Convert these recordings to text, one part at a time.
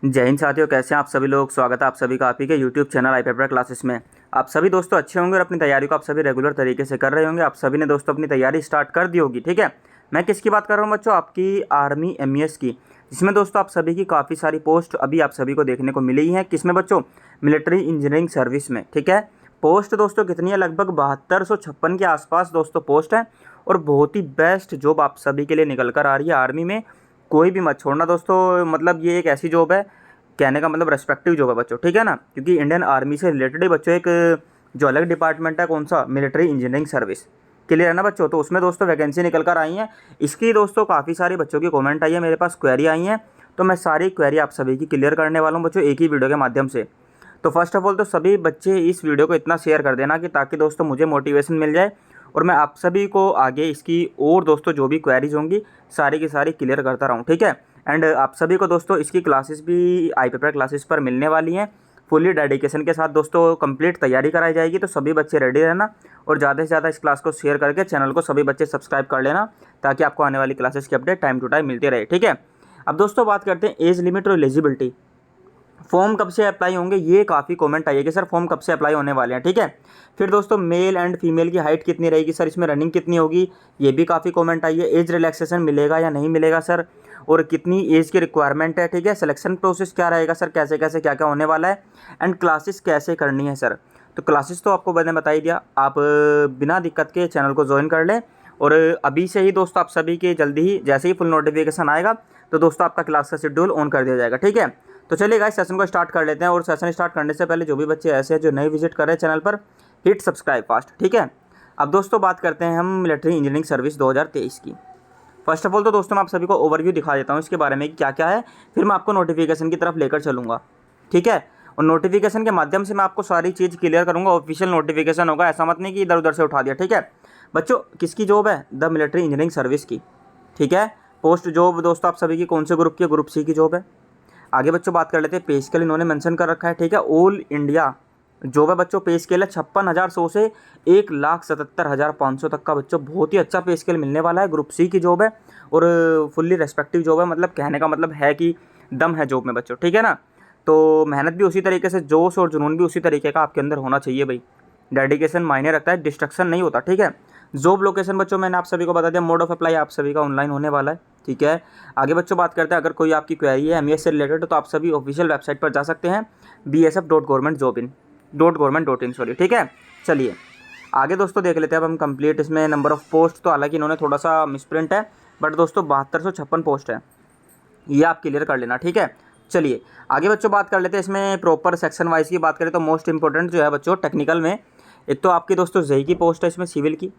जय हिंद साथियों, कैसे हैं आप सभी लोग। स्वागत है आप सभी का आप ही के यूट्यूब चैनल आई पेपर क्लासेस में। आप सभी दोस्तों अच्छे होंगे और अपनी तैयारी को आप सभी रेगुलर तरीके से कर रहे होंगे। आप सभी ने दोस्तों अपनी तैयारी स्टार्ट कर दी होगी। ठीक है, मैं किसकी बात कर रहा हूँ बच्चों, आपकी आर्मी MES की, जिसमें दोस्तों आप सभी की काफ़ी सारी पोस्ट अभी आप सभी को देखने को मिली हैं। किसमें बच्चों, मिलिट्री इंजीनियरिंग सर्विस में। ठीक है, पोस्ट दोस्तों कितनी है, लगभग 7256 के आसपास दोस्तों पोस्ट है। और बहुत ही बेस्ट जॉब आप सभी के लिए निकल कर आ रही है आर्मी में। कोई भी मत छोड़ना दोस्तों, मतलब ये एक ऐसी जॉब है, कहने का मतलब रेस्पेक्टिव जॉब है बच्चों। ठीक है ना, क्योंकि इंडियन आर्मी से रिलेटेड ही बच्चों एक जो अलग डिपार्टमेंट है, कौन सा, मिलिट्री इंजीनियरिंग सर्विस। क्लियर है ना बच्चों। तो उसमें दोस्तों वैकेंसी निकल कर आई हैं। इसकी दोस्तों काफ़ी सारी बच्चों की कमेंट आई है, मेरे पास क्वेरी आई हैं। तो मैं सारी क्वेरी आप सभी की क्लियर करने वाला हूँ बच्चों एक ही वीडियो के माध्यम से। तो फर्स्ट ऑफ ऑल तो सभी बच्चे इस वीडियो को इतना शेयर कर देना कि ताकि दोस्तों मुझे मोटिवेशन मिल जाए और मैं आप सभी को आगे इसकी और दोस्तों जो भी क्वेरीज होंगी सारी की सारी क्लियर करता रहूँ। ठीक है, एंड आप सभी को दोस्तों इसकी क्लासेस भी आई पेपर क्लासेस पर मिलने वाली हैं। फुली डेडिकेशन के साथ दोस्तों कंप्लीट तैयारी कराई जाएगी। तो सभी बच्चे रेडी रहना और ज़्यादा से ज़्यादा इस क्लास को शेयर करके चैनल को सभी बच्चे सब्सक्राइब कर लेना, ताकि आपको आने वाली क्लासेस की अपडेट टाइम टू टाइम मिलती रहे। ठीक है, अब दोस्तों बात करते हैं एज लिमिट और एलिजिबिलिटी। फॉर्म कब से अप्लाई होंगे, ये काफ़ी कमेंट आई है कि सर फॉर्म कब से अप्लाई होने वाले हैं। ठीक है, फिर दोस्तों मेल एंड फीमेल की हाइट कितनी रहेगी सर, इसमें रनिंग कितनी होगी, ये भी काफ़ी कमेंट आई है। एज रिलैक्सेशन मिलेगा या नहीं मिलेगा सर, और कितनी एज की रिक्वायरमेंट है। ठीक है, सिलेक्शन प्रोसेस क्या रहेगा सर, कैसे कैसे क्या क्या होने वाला है, एंड क्लासेस कैसे करनी है सर। तो क्लासेस तो आपको मैंने बता ही दिया, आप बिना दिक्कत के चैनल को ज्वाइन कर लें। और अभी से ही दोस्तों आप सभी के जल्दी ही जैसे ही फुल नोटिफिकेशन आएगा तो दोस्तों आपका क्लास का शेड्यूल ऑन कर दिया जाएगा। ठीक है, तो चलिए गाइस सेशन को स्टार्ट कर लेते हैं। और सेशन स्टार्ट करने से पहले जो भी बच्चे ऐसे हैं जो नए विजिट कर रहे हैं चैनल पर, हिट सब्सक्राइब फास्ट। ठीक है, अब दोस्तों बात करते हैं हम मिलिट्री इंजीनियरिंग सर्विस 2023 की। फर्स्ट ऑफ ऑल तो दोस्तों मैं आप सभी को ओवरव्यू दिखा देता हूँ इसके बारे में कि क्या क्या है, फिर मैं आपको नोटिफिकेशन की तरफ लेकर चलूँगा। ठीक है, और नोटिफिकेशन के माध्यम से मैं आपको सारी चीज़ क्लियर करूँगा। ऑफिशियल नोटिफिकेशन होगा, ऐसा मत नहीं कि इधर उधर से उठा दिया। ठीक है बच्चों, किसकी जॉब है, द मिलिट्री इंजीनियरिंग सर्विस की। ठीक है, पोस्ट जॉब दोस्तों आप सभी की कौन से ग्रुप की, ग्रुप C की जॉब है। आगे बच्चों बात कर लेते हैं, पे स्केल इन्होंने मेंशन कर रखा है। ठीक है, ऑल इंडिया जॉब है बच्चों, पे स्केल है 56,100 से 1,77,500 तक का बच्चों, बहुत ही अच्छा पे स्केल मिलने वाला है। ग्रुप C की जॉब है और फुल्ली रेस्पेक्टिव जॉब है, मतलब कहने का मतलब है कि दम है जॉब में बच्चों। ठीक है ना, तो मेहनत भी उसी तरीके से, जोश और जुनून भी उसी तरीके का आपके अंदर होना चाहिए भाई। डेडिकेशन मायने रखता है, डिस्ट्रक्शन नहीं होता। ठीक है, जॉब लोकेशन बच्चों मैंने आप सभी को बता दिया, मोड ऑफ अप्लाई आप सभी का ऑनलाइन होने वाला है। ठीक है, आगे बच्चों बात करते हैं, अगर कोई आपकी क्वेरी है MES से रिलेटेड तो आप सभी ऑफिशियल वेबसाइट पर जा सकते हैं, bsf.government.in सॉरी। ठीक है, चलिए आगे दोस्तों देख लेते हैं अब हम कंप्लीट। इसमें नंबर ऑफ पोस्ट तो हालांकि इन्होंने थोड़ा सा मिसप्रिंट है, बट दोस्तों 7256 पोस्ट है, ये आप क्लियर कर लेना। ठीक है, चलिए आगे बच्चों बात कर लेते हैं। इसमें प्रॉपर सेक्शन वाइज की बात करें तो मोस्ट इंपॉर्टेंट जो है बच्चों टेक्निकल में, एक तो आपकी दोस्तों जेई की पोस्ट है, इसमें सिविल की,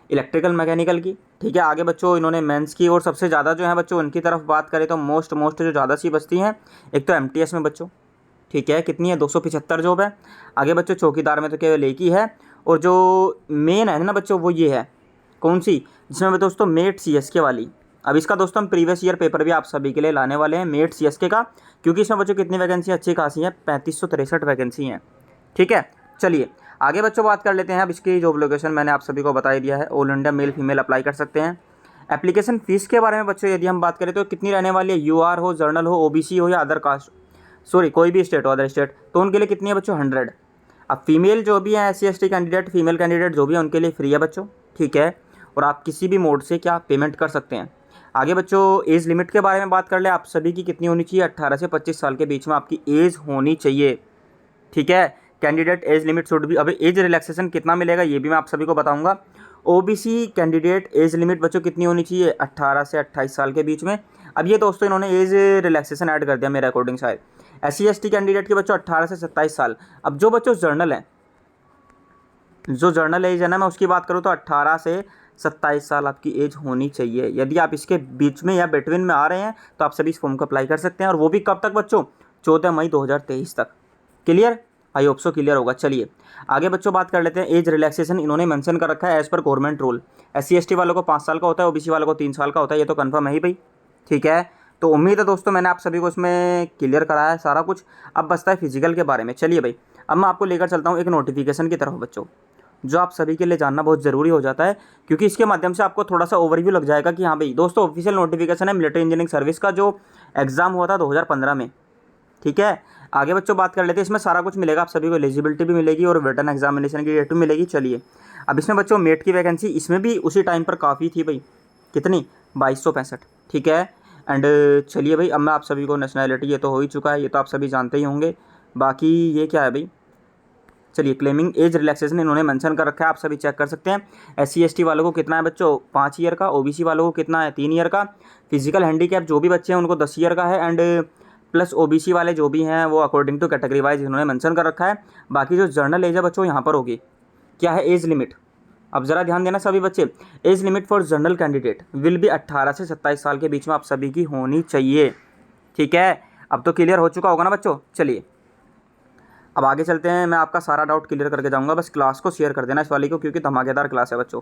इलेक्ट्रिकल मैकेनिकल की। ठीक है, आगे बच्चों इन्होंने मेंस की, और सबसे ज़्यादा जो है बच्चों उनकी तरफ बात करें तो मोस्ट जो ज़्यादा सी बचती हैं, एक तो MTS में बच्चों। ठीक है, कितनी है, 275 जॉब है। आगे बच्चों चौकीदार में तो केवल एक ही है, और जो मेन है ना बच्चों वो ये है, कौन सी, जिसमें दोस्तों मेट CSK वाली। अब इसका दोस्तों हम प्रीवियस ईयर पेपर भी आप सभी के लिए लाने वाले हैं, मेट CSK का, क्योंकि इसमें बच्चों कितनी वैकेंसी अच्छी खासी है, 3563 वैकेंसी हैं। ठीक है, चलिए आगे बच्चों बात कर लेते हैं। अब इसकी जॉब लोकेशन मैंने आप सभी को बता ही दिया है, all India male female apply कर सकते हैं। एप्लीकेशन फ़ीस के बारे में बच्चों यदि हम बात करें तो कितनी रहने वाली है, UR हो, जर्नल हो, OBC हो या अदर कास्ट, सॉरी कोई भी स्टेट हो, अदर स्टेट, तो उनके लिए कितनी है बच्चों, 100। अब फीमेल जो भी है SC ST candidate, female candidate जो भी है उनके लिए फ्री है बच्चों। ठीक है, और आप किसी भी मोड से क्या पेमेंट कर सकते हैं। आगे बच्चों एज लिमिट के बारे में बात कर ले, आप सभी की कितनी होनी चाहिए, 18 से 25 साल के बीच में आपकी एज होनी चाहिए। ठीक है, कैंडिडेट एज लिमिट शुड भी, अभी एज रिलैक्सेशन कितना मिलेगा ये भी मैं आप सभी को बताऊंगा। OBC कैंडिडेट एज लिमिट बच्चों कितनी होनी चाहिए, 18 से 28 साल के बीच में। अब ये दोस्तों इन्होंने एज रिलैक्सेशन ऐड कर दिया मेरे अकॉर्डिंग शायद। SC ST कैंडिडेट के बच्चों 18 से 27 साल। अब जो बच्चों जर्नल है, जो जर्नल एज है ना, मैं उसकी बात करूँ तो 18 से 27 साल आपकी एज होनी चाहिए। यदि आप इसके बीच में या बिटवीन में आ रहे हैं तो आप सभी इस फॉर्म को अप्लाई कर सकते हैं, और वो भी कब तक बच्चों, 14 मई 2023 तक। Clear, I hope so clear होगा। चलिए आगे बच्चों बात कर लेते हैं। एज रिलैक्सेशन इन्होंने मेंशन कर रखा है as per government rule, SC ST वालों को 5 साल का होता है, OBC वालों को 3 साल का होता है, ये तो कन्फर्म है ही भाई। ठीक है, तो उम्मीद है दोस्तों मैंने आप सभी को इसमें क्लियर कराया है सारा कुछ। अब बचता है फिजिकल के बारे में। चलिए भाई, अब मैं आपको लेकर चलता हूँ एक नोटिफिकेशन की तरफ बच्चों, जो आप सभी के लिए जानना बहुत ज़रूरी हो जाता है, क्योंकि इसके माध्यम से आपको थोड़ा सा ओवरव्यू लग जाएगा कि हाँ भाई दोस्तों ऑफिशियल नोटिफिकेशन है मिलिट्री इंजीनियरिंग सर्विस का, जो एग्ज़ाम हुआ था 2015 में। ठीक है। आगे बच्चों बात कर लेते हैं, इसमें सारा कुछ मिलेगा आप सभी को, एलिजिबिलिटी भी मिलेगी और रिटन एग्जामिनेशन की डेट भी मिलेगी। चलिए अब इसमें बच्चों मेट की वैकेंसी इसमें भी उसी टाइम पर काफ़ी थी भाई, कितनी 2265, ठीक है। एंड चलिए भाई, अब मैं आप सभी को नेशनैलिटी ये तो हो ही चुका है, ये तो आप सभी जानते ही होंगे। बाकी ये क्या है भाई, चलिए क्लेमिंग एज रिलैक्सेशन इन्होंने मेंशन कर रखा है, आप सभी चेक कर सकते हैं। SC ST वालों को कितना है बच्चों 5 ईयर का, OBC वालों को कितना है 3 ईयर का, फिजिकल हैंडीकैप जो भी बच्चे हैं उनको 10 ईयर का है, एंड प्लस OBC वाले जो भी हैं वो अकॉर्डिंग टू कैटेगरी वाइज इन्होंने मेंशन कर रखा है। बाकी जो जर्नल एज है बच्चों यहाँ पर होगी, क्या है एज लिमिट, अब ज़रा ध्यान देना सभी बच्चे, age limit for general candidate will be 18 से 27 साल के बीच में आप सभी की होनी चाहिए, ठीक है। अब तो क्लियर हो चुका होगा ना बच्चों। चलिए अब आगे चलते हैं, मैं आपका सारा डाउट क्लियर करके जाऊंगा, बस क्लास को शेयर कर देना इस वाली को, क्योंकि धमाकेदार क्लास है बच्चों।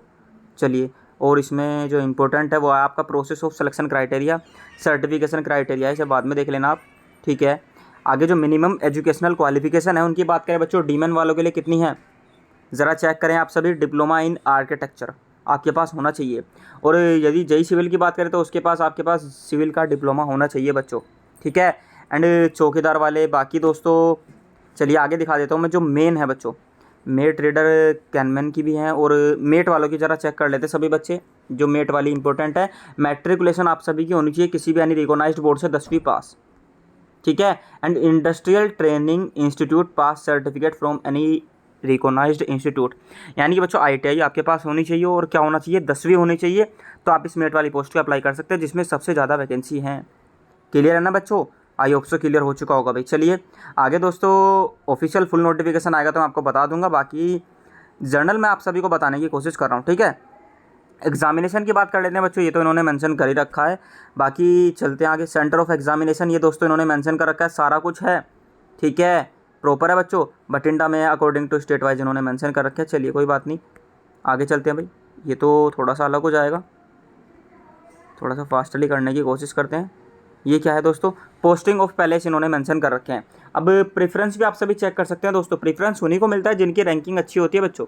चलिए, और इसमें जो इम्पोर्टेंट है वो है आपका process of selection criteria, certification criteria, इसे बाद में देख लेना आप, ठीक है। आगे जो मिनिमम एजुकेशनल क्वालिफिकेशन है उनकी बात करें बच्चों, डीमन वालों के लिए कितनी है ज़रा चेक करें आप सभी, डिप्लोमा इन आर्किटेक्चर आपके पास होना चाहिए। और यदि JEE सिविल की बात करें तो उसके पास आपके पास सिविल का डिप्लोमा होना चाहिए बच्चों, ठीक है। एंड चौकीदार वाले बाकी दोस्तों, चलिए आगे दिखा देता हूँ मैं, जो मेन है बच्चों, मेट रीडर कैनमैन की भी हैं, और मेट वालों की ज़रा चेक कर लेते सभी बच्चे, जो मेट वाली इंपॉर्टेंट है। मैट्रिकुलेशन आप सभी की होनी चाहिए किसी भी यानी रिकॉग्नाइज्ड बोर्ड से 10वीं पास, ठीक है। And industrial training institute pass certificate from any recognised institute, यानी कि बच्चों ITI आपके पास होनी चाहिए, और क्या होना चाहिए 10वीं होनी चाहिए, तो आप इस मेट वाली पोस्ट पे अप्लाई कर सकते हैं जिसमें सबसे ज़्यादा वैकेंसी हैं। क्लियर है ना बच्चों, आई होप सो क्लियर हो चुका होगा भाई। चलिए आगे दोस्तों, ऑफिशियल फुल नोटिफिकेशन आएगा तो मैं आपको बता दूंगा, बाकी जर्नल मैं आप सभी को बताने की कोशिश कर रहा हूँ, ठीक है। एग्जामिनेशन की बात कर लेते हैं बच्चों, ये तो इन्होंने मेंशन कर ही रखा है। बाकी चलते हैं आगे, सेंटर ऑफ एग्जामिनेशन ये दोस्तों इन्होंने मेंशन कर रखा है, सारा कुछ है, ठीक है, प्रॉपर है बच्चों। बठिंडा में अकॉर्डिंग टू स्टेट वाइज इन्होंने मेंशन कर रखा है। चलिए कोई बात नहीं, आगे चलते हैं भाई, ये तो थोड़ा सा अलग हो जाएगा, थोड़ा सा फास्टली करने की कोशिश करते हैं। ये क्या है दोस्तों, पोस्टिंग ऑफ पैलेस इन्होंने मेंशन कर रखे हैं। अब प्रेफरेंस भी आप सभी चेक कर सकते हैं दोस्तों, प्रेफरेंस उन्हीं को मिलता है जिनकी रैंकिंग अच्छी होती है बच्चों।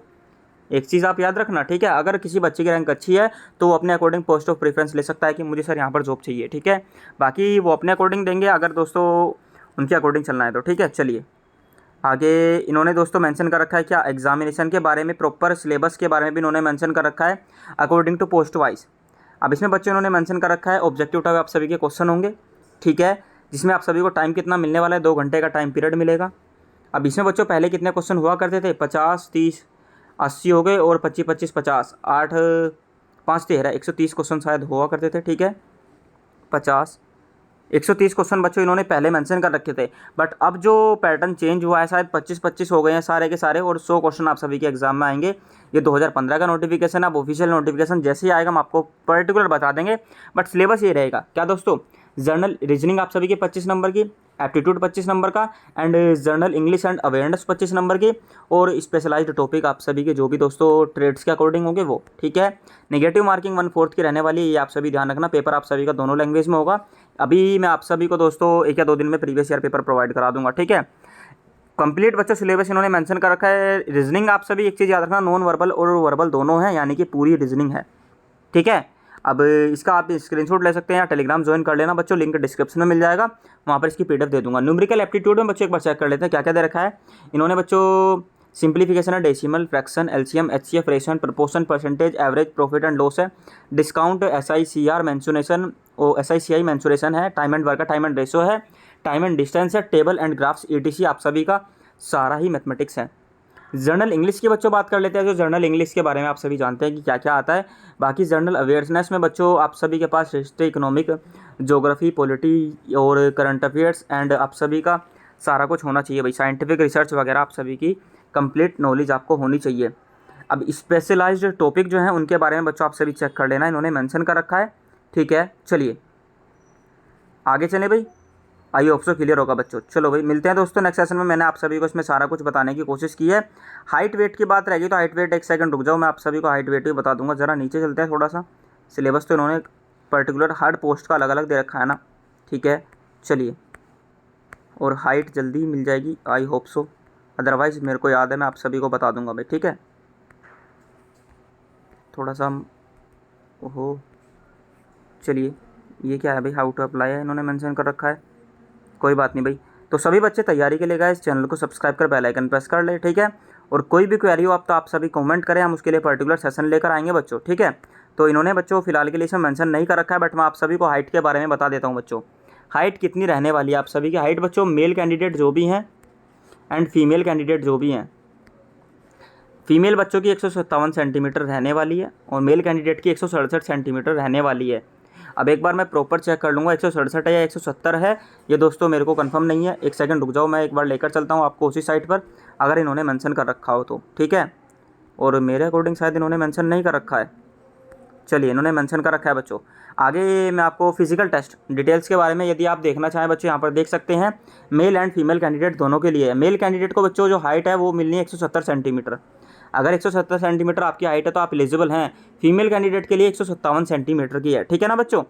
एक चीज़ आप याद रखना, ठीक है, अगर किसी बच्चे की रैंक अच्छी है तो वो अपने अकॉर्डिंग पोस्ट ऑफ प्रेफरेंस ले सकता है कि मुझे सर यहाँ पर जॉब चाहिए, ठीक है। बाकी वो अपने अकॉर्डिंग देंगे अगर दोस्तों उनके अकॉर्डिंग चलना है तो, ठीक है। चलिए आगे इन्होंने दोस्तों मेंशन कर रखा है क्या, एग्जामिनेशन के बारे में, प्रॉपर सिलेबस के बारे में भी इन्होंने मेंशन कर रखा है अकॉर्डिंग टू पोस्ट वाइज। अब इसमें बच्चों इन्होंने मेंशन कर रखा है ऑब्जेक्टिव टाइप आप सभी के क्वेश्चन होंगे, ठीक है, जिसमें आप सभी को टाइम कितना मिलने वाला है, 2 घंटे का टाइम पीरियड मिलेगा। अब इसमें बच्चों पहले कितने क्वेश्चन हुआ करते थे, 50 30 80 हो गए, और 25 25 50 8 5 13 130 क्वेश्चन शायद हुआ करते थे, ठीक है। 50 130 क्वेश्चन बच्चों इन्होंने पहले मेंशन कर रखे थे, बट अब जो पैटर्न चेंज हुआ है शायद 25 25 हो गए हैं सारे के सारे, और 100 क्वेश्चन आप सभी के एग्जाम में आएंगे। ये 2015 का नोटिफिकेशन है, अब ऑफिशियल नोटिफिकेशन जैसे ही आएगा हम आपको पर्टिकुलर बता देंगे, बट सिलेबस ये रहेगा क्या दोस्तों, जर्नल रीजनिंग आप सभी के 25 नंबर की, एप्टीट्यूड 25 नंबर का, and journal English and awareness 25 number की, और स्पेशलाइज्ड टॉपिक आप सभी के जो भी दोस्तों ट्रेड्स के अकॉर्डिंग होंगे वो, ठीक है। नेगेटिव मार्किंग 1/4 की रहने वाली है, ये आप सभी ध्यान रखना, पेपर आप सभी का दोनों लैंग्वेज में होगा। अभी मैं आप सभी को दोस्तों 1 या 2 दिन में प्रीवियस ईयर पेपर प्रोवाइड करा दूंगा, ठीक है। कंप्लीट बच्चों सिलेबस इन्होंने मेंशन कर रखा है। रीजनिंग आप सभी एक चीज़ याद रखना, नॉन वर्बल और वर्बल दोनों हैं, यानी कि पूरी रीजनिंग है, ठीक है। अब इसका आप स्क्रीनशॉट ले सकते हैं या टेलीग्राम ज्वाइन कर लेना बच्चों, लिंक डिस्क्रिप्शन में मिल जाएगा, वहाँ पर इसकी PDF दे दूंगा। न्यूमेरिकल एप्टीट्यूड में बच्चों एक बार चेक कर लेते हैं क्या क्या दे रखा है इन्होंने बच्चों, सिंप्लीफिकेशन है, decimal, fraction, LCM, HCF, ration, proportion, percentage, average, profit and loss है, discount, SICR mensuration, SICI mensuration है, टाइम एंड वर्क का टाइम एंड रेशो है, टाइम एंड डिस्टेंस है, टेबल एंड ग्राफ्स ETC आप सभी का सारा ही मैथमेटिक्स है। जर्नल इंग्लिश की बच्चों बात कर लेते हैं, जो जर्नल इंग्लिश के बारे में आप सभी जानते हैं कि क्या क्या आता है। बाकी जर्नल अवेयरनेस में बच्चों आप सभी के पास हिस्ट्री, इकोनॉमिक, ज्योग्राफी, पॉलिटी और करंट अफेयर्स एंड आप सभी का सारा कुछ होना चाहिए भाई, साइंटिफिक रिसर्च वगैरह आप सभी की कंप्लीट नॉलेज आपको होनी चाहिए। अब स्पेशलाइज्ड टॉपिक जो हैं उनके बारे में बच्चों आप सभी चेक कर लेना, इन्होंने मेंशन कर रखा है, ठीक है। चलिए आगे चलें भाई, आई होप सो क्लियर होगा बच्चों। चलो भाई मिलते हैं दोस्तों नेक्स्ट सेशन में, मैंने आप सभी को इसमें सारा कुछ बताने की कोशिश की है। हाइट वेट की बात रहेगी तो हाइट वेट 1 सेकंड रुक जाओ, मैं आप सभी को हाइट वेट भी बता दूंगा। ज़रा नीचे चलते हैं थोड़ा सा, सिलेबस तो इन्होंने पर्टिकुलर हर पोस्ट का अलग अलग दे रखा है ना, ठीक है। चलिए, और हाइट जल्दी मिल जाएगी आई होप सो, अदरवाइज़ मेरे को याद है मैं आप सभी को बता दूंगा भाई, ठीक है। थोड़ा सा ओहो, चलिए ये क्या है भाई, हाउ टू अप्लाई है इन्होंने मेंशन कर रखा है, कोई बात नहीं भाई। तो सभी बच्चे तैयारी के लिए गाइस चैनल को सब्सक्राइब कर बेल आइकन प्रेस कर ले, ठीक है। और कोई भी क्वेरी हो आप सभी कमेंट करें, हम उसके लिए पर्टिकुलर सेशन लेकर आएंगे बच्चों, ठीक है। तो इन्होंने बच्चों फिलहाल के लिए इसमें मेंशन नहीं कर रखा है, बट मैं आप सभी को हाइट के बारे में बता देता हूँ बच्चों। हाइट कितनी रहने वाली है आप सभी की हाइट बच्चों, मेल कैंडिडेट जो भी हैं एंड फीमेल कैंडिडेट जो भी हैं, फीमेल बच्चों की 157 सेंटीमीटर रहने वाली है और मेल कैंडिडेट की 167 सेंटीमीटर रहने वाली है। अब एक बार मैं प्रॉपर चेक कर लूँगा 167 है या 170 है, ये दोस्तों मेरे को कंफर्म नहीं है। एक सेकंड रुक जाओ, मैं एक बार लेकर चलता हूँ आपको उसी साइट पर, अगर इन्होंने मेंशन कर रखा हो तो, ठीक है। और मेरे अकॉर्डिंग शायद इन्होंने मेंशन नहीं कर रखा है, चलिए इन्होंने मेंशन कर रखा है बच्चों। आगे मैं आपको फिजिकल टेस्ट डिटेल्स के बारे में यदि आप देखना चाहें बच्चों, यहाँ पर देख सकते हैं मेल एंड फीमेल कैंडिडेट दोनों के लिए है। मेल कैंडिडेट को बच्चों जो हाइट है वो मिलनी है 170 सेंटीमीटर। अगर 170 सेंटीमीटर आपकी हाइट है तो आप एलिजिबल हैं। फीमेल कैंडिडेट के लिए 157 सेंटीमीटर की है, ठीक है ना बच्चों।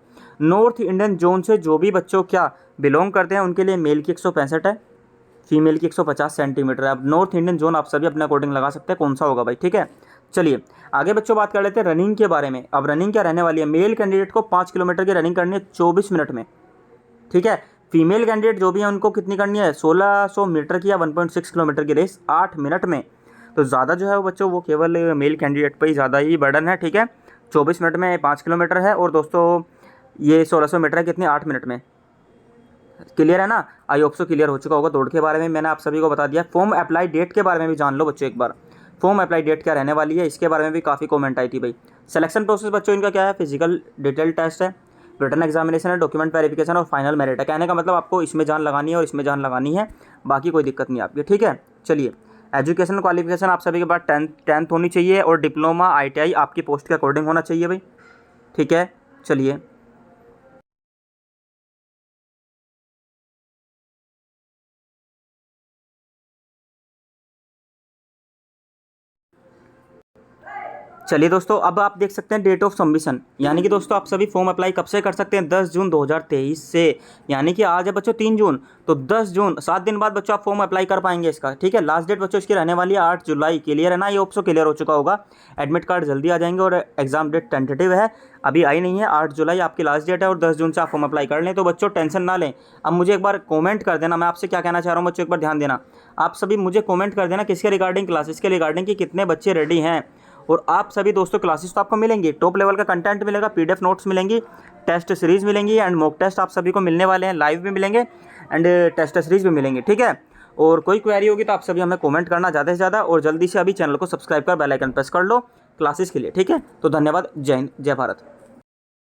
नॉर्थ इंडियन जोन से जो भी बच्चों क्या बिलोंग करते हैं उनके लिए मेल की 165 है, फीमेल की 150 सेंटीमीटर है। अब नॉर्थ इंडियन जोन आप सभी अपने अकॉर्डिंग लगा सकते हैं कौन सा होगा भाई, ठीक है। चलिए आगे बच्चों बात कर लेते हैं रनिंग के बारे में। अब रनिंग क्या रहने वाली है, मेल कैंडिडेट को 5 किलोमीटर की रनिंग करनी है 24 मिनट में, ठीक है। फीमेल कैंडिडेट जो भी है उनको कितनी करनी है 1600 मीटर की या 1.6 किलोमीटर की रेस 8 मिनट में। तो ज़्यादा जो है वो बच्चों वो केवल मेल कैंडिडेट पर ही ज़्यादा ही बर्डन है, ठीक है। 24 मिनट में 5 किलोमीटर है और दोस्तों ये 1600 मीटर है कितनी 8 मिनट में। क्लियर है ना, आई होप सो क्लियर हो चुका होगा। दौड़ के बारे में मैंने आप सभी को बता दिया। फॉर्म अप्लाई डेट के बारे में भी जान लो बच्चों एक बार, फॉर्म अप्लाई डेट क्या रहने वाली है इसके बारे में भी काफ़ी कमेंट आई थी भाई। सिलेक्शन प्रोसेस बच्चों इनका क्या है, फिजिकल डिटेल टेस्ट है, रिटन एग्जामिनेशन है, डॉक्यूमेंट वेरिफिकेशन और फाइनल मेरिट है। कहने का मतलब आपको इसमें जान लगानी है और इसमें जान लगानी है, बाकी कोई दिक्कत नहीं आपकी, ठीक है। चलिए एजुकेशनल क्वालिफिकेशन आप सभी के पास 10th होनी चाहिए और डिप्लोमा ITI आपकी पोस्ट के अकॉर्डिंग होना चाहिए भाई, ठीक है। चलिए चलिए दोस्तों अब आप देख सकते हैं डेट ऑफ सबमिशन, यानी कि दोस्तों आप सभी फॉर्म अप्लाई कब से कर सकते हैं 10 जून 2023 से, यानी कि आज है बच्चों 3 जून, तो 10 जून 7 दिन बाद बच्चों आप फॉर्म अप्लाई कर पाएंगे इसका, ठीक है। लास्ट डेट बच्चों इसकी रहने वाली है 8 जुलाई। क्लियर है ना, ये ऑप्शन क्लियर हो चुका होगा। एडमिट कार्ड जल्दी आ जाएंगे और एग्जाम डेट टेंटेटिव है, अभी आई नहीं है। 8 जुलाई आपकी लास्ट डेट है और 10 जून से आप फॉर्म अप्लाई कर लें। तो बच्चों टेंशन ना लें। अब मुझे एक बार कॉमेंट कर देना, मैं आपसे क्या कहना चाह रहा हूँ बच्चों, एक बार ध्यान देना। आप सभी मुझे कॉमेंट कर देना किसके रिगार्डिंग, क्लासेस के रिगार्डिंग कि कितने बच्चे रेडी हैं। और आप सभी दोस्तों क्लासेस तो आपको मिलेंगी, टॉप लेवल का कंटेंट मिलेगा, PDF नोट्स मिलेंगी, टेस्ट सीरीज़ मिलेंगी एंड मॉक टेस्ट आप सभी को मिलने वाले हैं, लाइव भी मिलेंगे एंड टेस्ट सीरीज़ भी मिलेंगे, ठीक है। और कोई क्वेरी होगी तो आप सभी हमें कमेंट करना ज़्यादा से ज़्यादा, और जल्दी से अभी चैनल को सब्सक्राइब कर बेल आइकन प्रेस कर लो क्लासेस के लिए, ठीक है। तो धन्यवाद, जय हिंद, जय भारत।